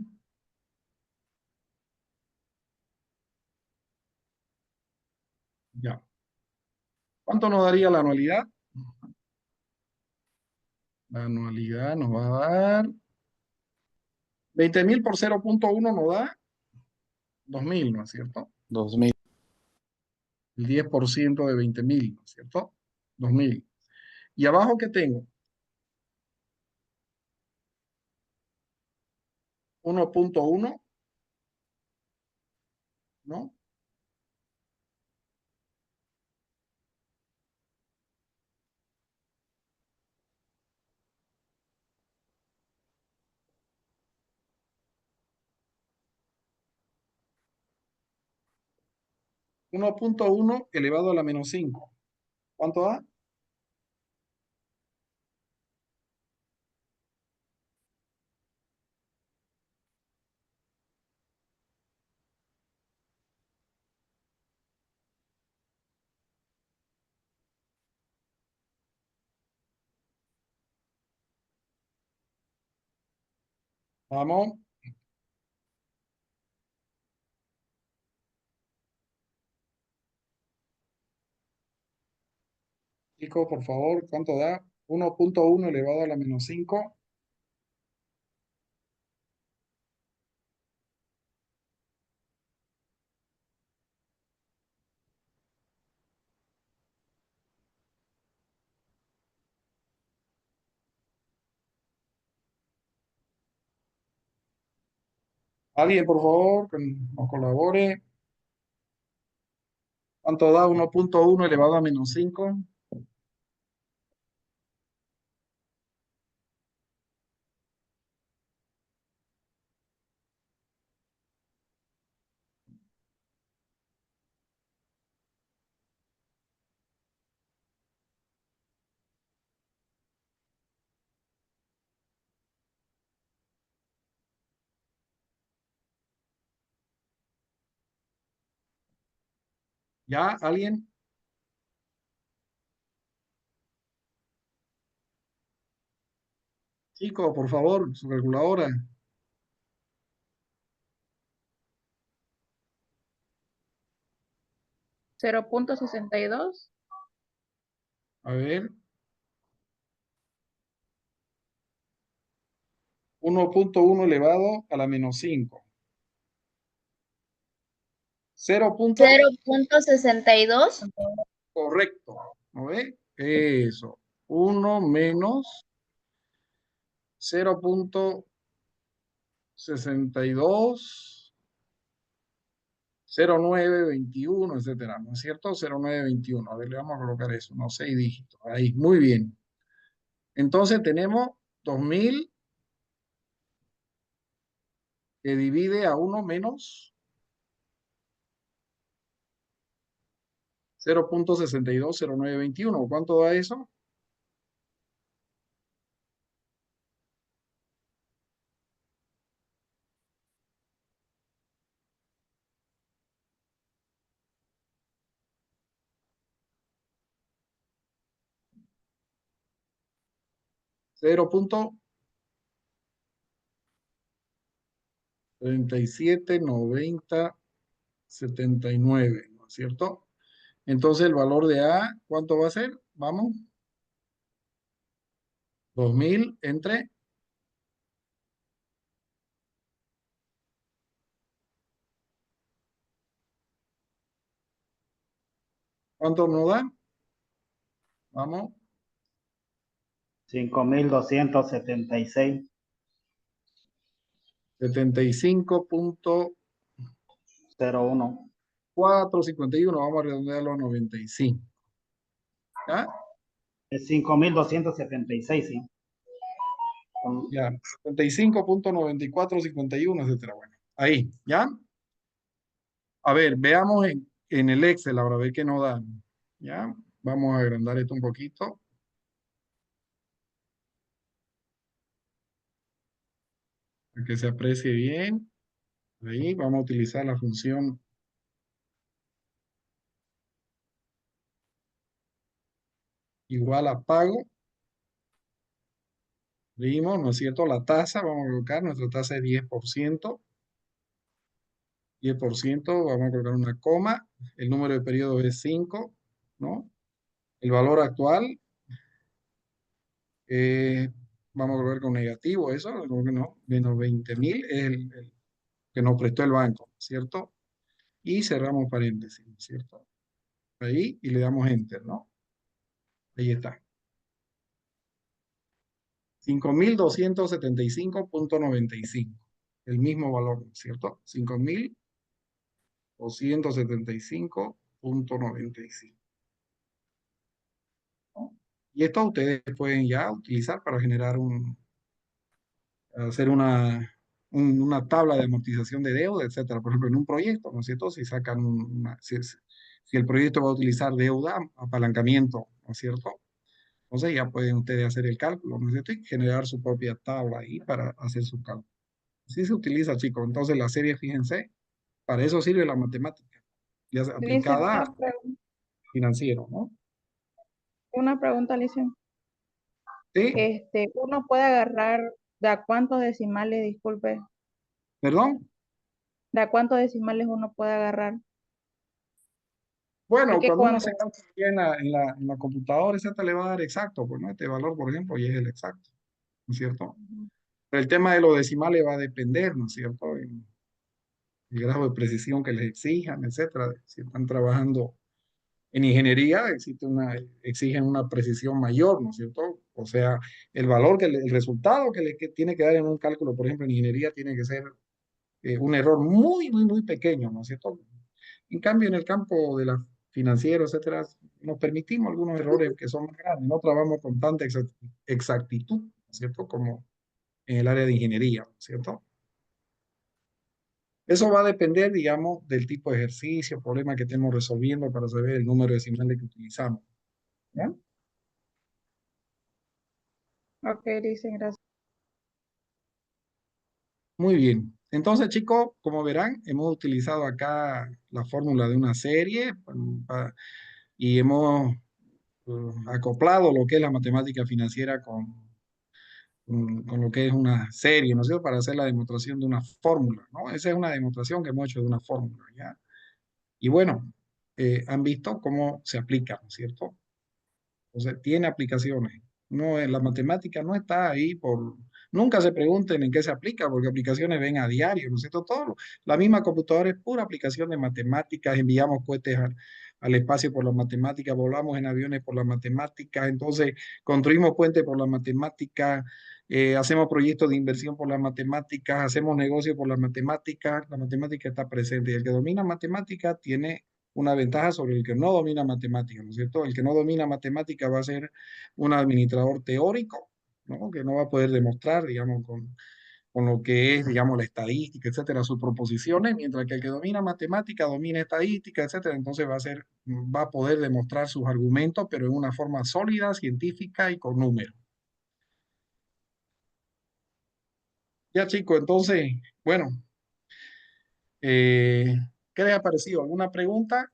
Ya. ¿Cuánto nos daría la anualidad? La anualidad nos va a dar 20.000 por 0,1 nos da 2.000, ¿no es cierto? 2000. El 10% de 20.000, ¿no es cierto? 2.000. ¿Y abajo qué tengo? 1,1, ¿no? 1,1 elevado a la menos 5. ¿Cuánto da? Vamos. Chicos, por favor, ¿cuánto da? 1,1 elevado a la menos 5. Alguien, por favor, que nos colabore. ¿Cuánto da 1,1 elevado a menos 5? ¿Ya? ¿Alguien? Chicos, por favor, su calculadora. 0.62. A ver. 1.1 elevado a la menos 5. 0. 0.62. Correcto. ¿No ve? Eso. 1 menos 0.62, 0921, etcétera. ¿No es cierto? 0921. A ver, le vamos a colocar eso. No, 6 dígitos. Ahí. Muy bien. Entonces tenemos 2000 que divide a 1 menos 0.620921. ¿Cuánto da eso? Cero punto 379079, ¿no es cierto? Entonces el valor de A, ¿cuánto va a ser? Vamos. 2000 entre. ¿Cuánto nos da? Vamos. 5.276. 75.451. 01. Vamos a redondearlo a 95. ¿Ya? Es 5.276, sí. Ya. 75.9451, etcétera. Bueno, ahí, ¿ya? A ver, veamos en el Excel ahora, a ver qué nos da. ¿Ya? Vamos a agrandar esto un poquito. Para que se aprecie bien. Ahí vamos a utilizar la función igual a pago. Vimos, ¿no es cierto? La tasa, vamos a colocar, nuestra tasa es 10%. 10%, vamos a colocar una coma. El número de periodos es 5, ¿no? El valor actual, vamos a colocar con negativo eso, no, menos 20.000 es el que nos prestó el banco, ¿cierto? Y cerramos paréntesis, ¿cierto? Ahí y le damos enter, ¿no? Ahí está. 5.275.95. El mismo valor, ¿cierto? 5.275.95. ¿No? Y esto ustedes pueden ya utilizar para generar hacer una tabla de amortización de deuda, etcétera. Por ejemplo, en un proyecto, ¿no es cierto? Si sacan si el proyecto va a utilizar deuda, apalancamiento, ¿no es cierto? Entonces ya pueden ustedes hacer el cálculo, ¿no es cierto? Y generar su propia tabla ahí para hacer su cálculo. Así se utiliza, chicos. Entonces la serie, fíjense, para eso sirve la matemática, ya sea Licen, aplicada a financiero, ¿no? una pregunta, Licen. Sí, Uno puede agarrar de a cuántos decimales, disculpe, perdón. de a cuántos decimales uno puede agarrar. Bueno, Es que cuando uno cuando, se calcula en la computadora, esa te le va a dar exacto, pues, ¿no? Este valor, por ejemplo, y es el exacto, ¿no es cierto? Pero el tema de los decimales va a depender, ¿no es cierto? El grado de precisión que les exijan, etcétera. Si están trabajando en ingeniería, exigen una precisión mayor, ¿no es cierto? O sea, el valor, el resultado que tiene que dar en un cálculo, por ejemplo, en ingeniería, tiene que ser un error muy, muy, muy pequeño, ¿no es cierto? En cambio, en el campo de la financiero, etcétera, nos permitimos algunos errores que son más grandes, no trabajamos con tanta exactitud, ¿no es cierto? Como en el área de ingeniería, ¿no es cierto? Eso va a depender, digamos, del tipo de ejercicio, problema que estemos resolviendo para saber el número decimal que utilizamos. ¿Ya? ok, Licen, gracias. Muy bien. Entonces, chicos, como verán, hemos utilizado acá la fórmula de una serie y hemos acoplado lo que es la matemática financiera con lo que es una serie, ¿no es cierto? Para hacer la demostración de una fórmula, ¿no? Esa es una demostración que hemos hecho de una fórmula, ¿ya? Y bueno, han visto cómo se aplica, ¿no es cierto? Entonces, tiene aplicaciones. No, la matemática no está ahí por... Nunca se pregunten en qué se aplica, porque aplicaciones ven a diario, ¿no es cierto? La misma computadora es pura aplicación de matemáticas, enviamos cohetes al espacio por las matemáticas, volamos en aviones por las matemáticas, entonces construimos puentes por las matemáticas, hacemos proyectos de inversión por las matemáticas, hacemos negocios por las matemáticas, la matemática está presente y el que domina matemáticas tiene una ventaja sobre el que no domina matemáticas, ¿no es cierto? El que no domina matemáticas va a ser un administrador teórico, ¿no? Que no va a poder demostrar, digamos, con lo que es, digamos, la estadística, etcétera, sus proposiciones, mientras que el que domina matemática, domina estadística, etcétera, entonces va a poder demostrar sus argumentos, pero en una forma sólida, científica y con números. Ya, chicos, entonces, bueno, ¿qué les ha parecido? ¿Alguna pregunta?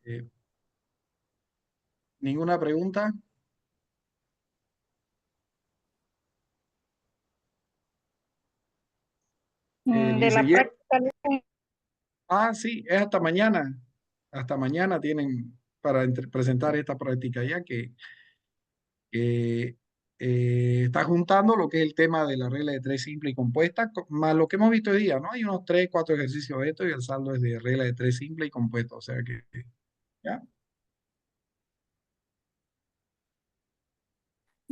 Eh, ¿Ninguna pregunta? De la Licenciado. práctica, Ah, sí, es hasta mañana. Hasta mañana tienen para presentar esta práctica ya que, está juntando lo que es el tema de la regla de tres simple y compuesta, más lo que hemos visto hoy día, ¿no? Hay unos 3, 4 ejercicios de esto y el saldo es de regla de tres simple y compuesta, o sea que, ¿ya?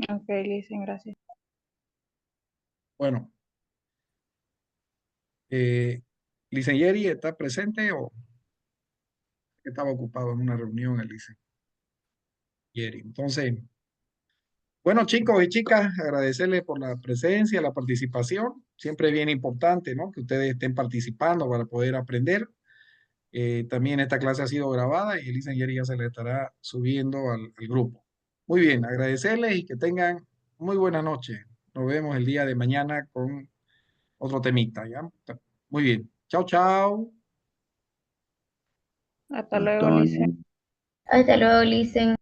ok, Licen, gracias. Bueno, eh, Liceyeri, ¿está presente o estaba ocupado en una reunión el Liceyeri? Entonces, bueno, chicos y chicas, agradecerles por la presencia, la participación. Siempre es bien importante, ¿no? Que ustedes estén participando para poder aprender. También esta clase ha sido grabada y el licenciado ya se le estará subiendo al grupo. Muy bien, agradecerles y que tengan muy buena noche. Nos vemos el día de mañana con otro temita, ¿ya? Muy bien. Chao, chao. Hasta luego, Licen. Hasta luego, Licen.